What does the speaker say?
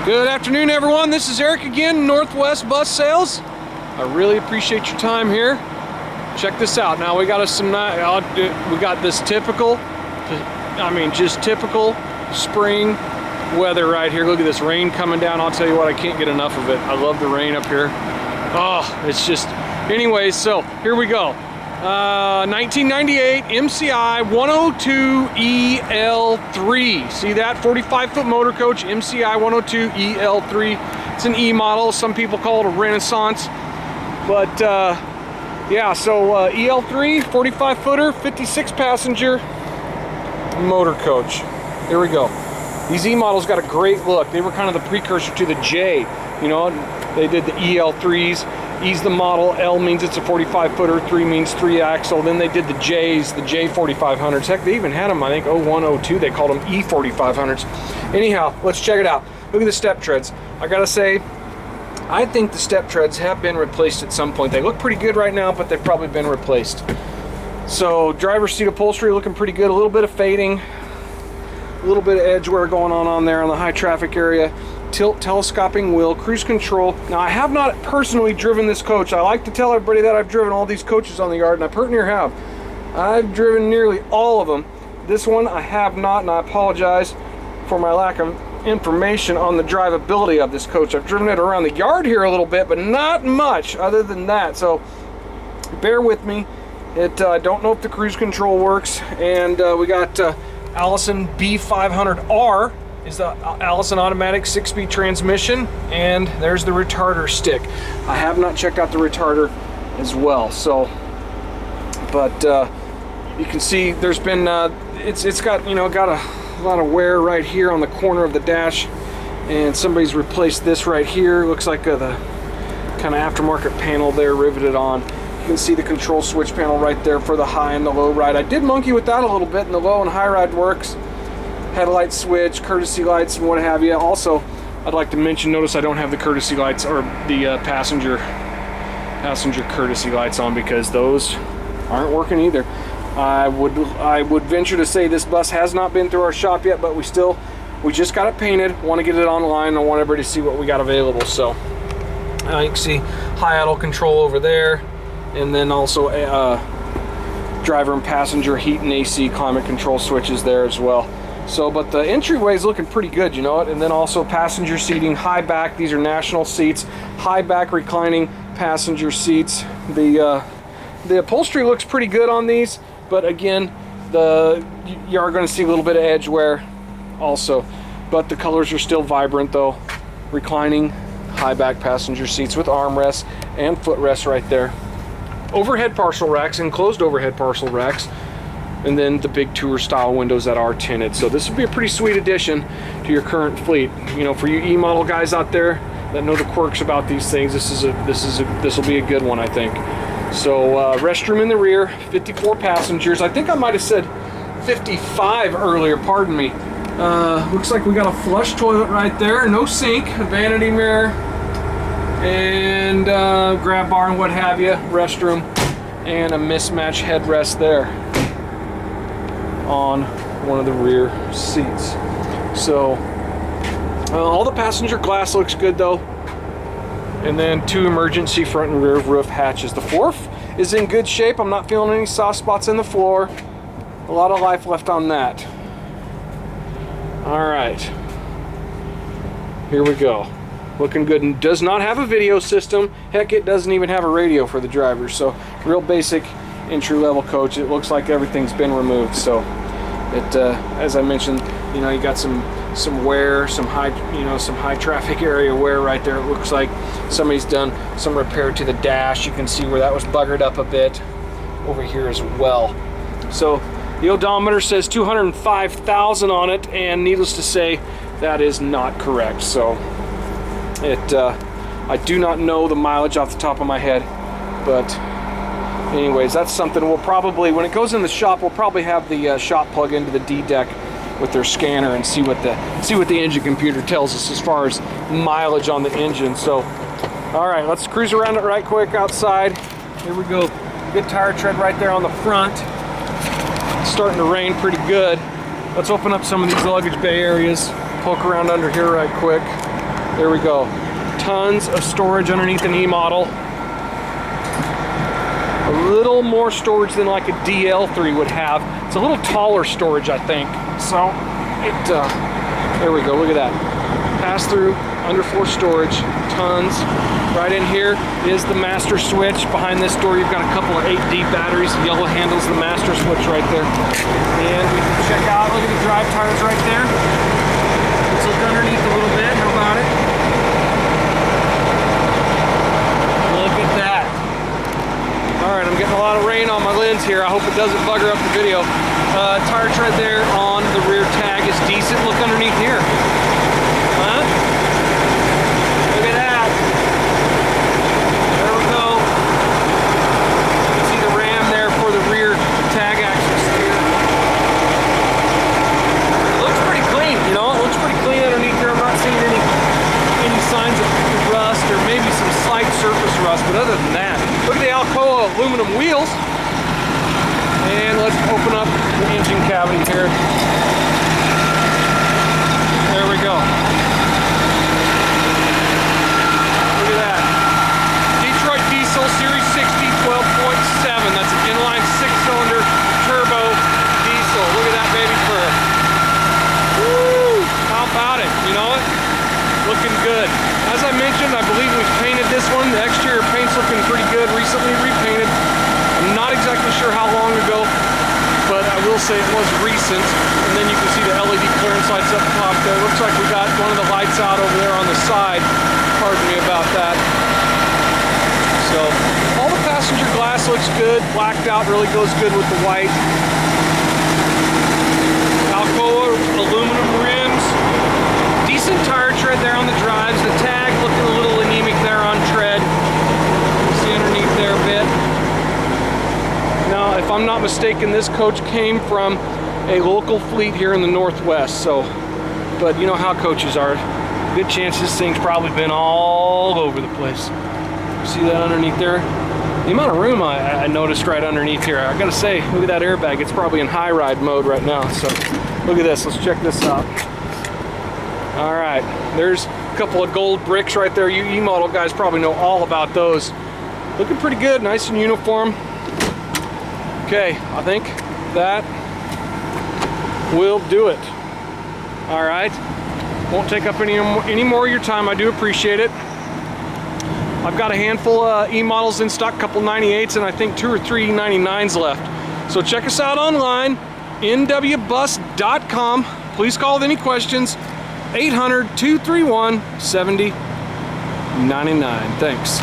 Good afternoon, everyone. This is Eric again, Northwest Bus Sales. I really appreciate your time here. Check this out. Now we got this typical, just typical spring weather right here. Look at this rain coming down. I'll tell you what, I can't get enough of it. I love the rain up here. Oh, it's just, anyways, so here we go. 1998 MCI 102-EL3. See that? 45-foot motor coach, MCI 102-EL3. It's an E model. Some people call it a Renaissance. But yeah, so EL3, 45-footer, 56-passenger motor coach. There we go. These E models got a great look. They were kind of the precursor to the J. You know, they did the EL3s. E's the model, L means it's a 45-footer, 3 means 3-axle. Then they did the J's, the J4500s. Heck, they even had them, I think, 01, 02. They called them E4500s. Anyhow, let's check it out. Look at the step treads. I gotta say, I think the step treads have been replaced at some point. They look pretty good right now, but they've probably been replaced. So, driver's seat upholstery looking pretty good. A little bit of fading, a little bit of edge wear going on there on the high traffic area. Tilt telescoping wheel, cruise control. Now, I have not personally driven this coach. I like to tell everybody that I've driven all these coaches on the yard, and I pretty near have. I've driven nearly all of them. This one I have not, and I apologize for my lack of information on the drivability of this coach. I've driven it around the yard here a little bit, but not much other than that. So bear with me. I don't know if the cruise control works. And we got Allison B500R. Is the Allison automatic 6-speed transmission, and there's the retarder stick. I have not checked out the retarder as well, so, but you can see there's been it's got, you know, got a lot of wear right here on the corner of the dash, and somebody's replaced this right here. Looks like the kind of aftermarket panel there riveted on. You can see the control switch panel right there for the high and the low ride. I did monkey with that a little bit, and the low and high ride works. Headlight switch, courtesy lights, and what have you. Also, I'd like to mention, notice I don't have the courtesy lights or the passenger courtesy lights on, because those aren't working either. I would venture to say this bus has not been through our shop yet, but we just got it painted. Want to get it online. I want everybody to see what we got available. So you can see high idle control over there, and then also driver and passenger heat and AC climate control switches there as well. So, but the entryway is looking pretty good, you know what? And then also passenger seating, high back. These are national seats, high back reclining passenger seats. The upholstery looks pretty good on these, but again, you are going to see a little bit of edge wear also. But the colors are still vibrant though. Reclining, high back passenger seats with armrests and footrests right there. Overhead parcel racks, enclosed overhead parcel racks. And then the big tour style windows that are tinted. So this would be a pretty sweet addition to your current fleet. You know, for you E-model guys out there that know the quirks about these things, this will be a good one, I think. So restroom in the rear, 54 passengers. I think I might have said 55 earlier, pardon me. Looks like we got a flush toilet right there, no sink, a vanity mirror, and grab bar and what have you, restroom, and a mismatched headrest there on one of the rear seats. So all the passenger glass looks good though, and then 2 emergency front and rear roof hatches. The floor is in good shape. I'm not feeling any soft spots in the floor. A lot of life left on that. All right, here we go. Looking good, and does not have a video system. Heck, it doesn't even have a radio for the drivers. So real basic entry-level coach. It looks like everything's been removed. So it, as I mentioned, you know, you got some wear, some high traffic area wear right there. It looks like somebody's done some repair to the dash. You can see where that was buggered up a bit over here as well. So the odometer says 205,000 on it, and needless to say, that is not correct. So I do not know the mileage off the top of my head, but anyways, that's something we'll probably, when it goes in the shop, we'll probably have the shop plug into the D deck with their scanner and see what the engine computer tells us as far as mileage on the engine. So, all right, let's cruise around it right quick outside. Here we go. Good tire tread right there on the front. It's starting to rain pretty good. Let's open up some of these luggage bay areas. Poke around under here right quick. There we go. Tons of storage underneath an E model. A little more storage than like a DL3 would have. It's a little taller storage, I think. So there we go, look at that. Pass-through, underfloor storage, tons. Right in here is the master switch. Behind this door, you've got a couple of 8D batteries. The yellow handles the master switch right there. And we can check out, look at the drive tires right there. Let's look underneath a little bit, how about it? Look at that. All right, I'm getting a lot of rain on my lens here. I hope it doesn't bugger up the video. Tire tread there on the rear tag is decent. Look underneath here. Huh? Look at that. There we go. You can see the ram there for the rear tag axle steer. It looks pretty clean, you know? It looks pretty clean underneath here. I'm not seeing any signs of rust or maybe some slight surface rust, but other than that, look at the Alcoa aluminum wheels. And let's open up the engine cavity here. There we go. Look at that. Detroit Diesel Series 60 12.7. That's an inline 6-cylinder turbo diesel. Look at that baby fur. Woo! How about it? You know it? Looking good. As I mentioned, I believe we've painted this one. The exterior paint's looking pretty good. Recently repainted. I'm not exactly sure how long ago, but I will say it was recent. And then you can see the LED clearance lights up top there. Looks like we got one of the lights out over there on the side. Pardon me about that. So all the passenger glass looks good. Blacked out really goes good with the white. Alcoa aluminum rims. Decent tire tread there on the drives. The tag looking a little anemic there on tread. See underneath there a bit. Now, if I'm not mistaken, this coach came from a local fleet here in the Northwest. So, but you know how coaches are. Good chance this thing's probably been all over the place. See that underneath there? The amount of room I noticed right underneath here. I gotta say, look at that airbag. It's probably in high ride mode right now. So, look at this. Let's check this out. All right, there's a couple of gold bricks right there. You E-model guys probably know all about those. Looking pretty good, nice and uniform. Okay, I think that will do it. All right, won't take up any more of your time. I do appreciate it. I've got a handful of E-models in stock, a couple 98s, and I think 2 or 3 99s left. So check us out online, nwbus.com. Please call with any questions, 800-231-7099. Thanks.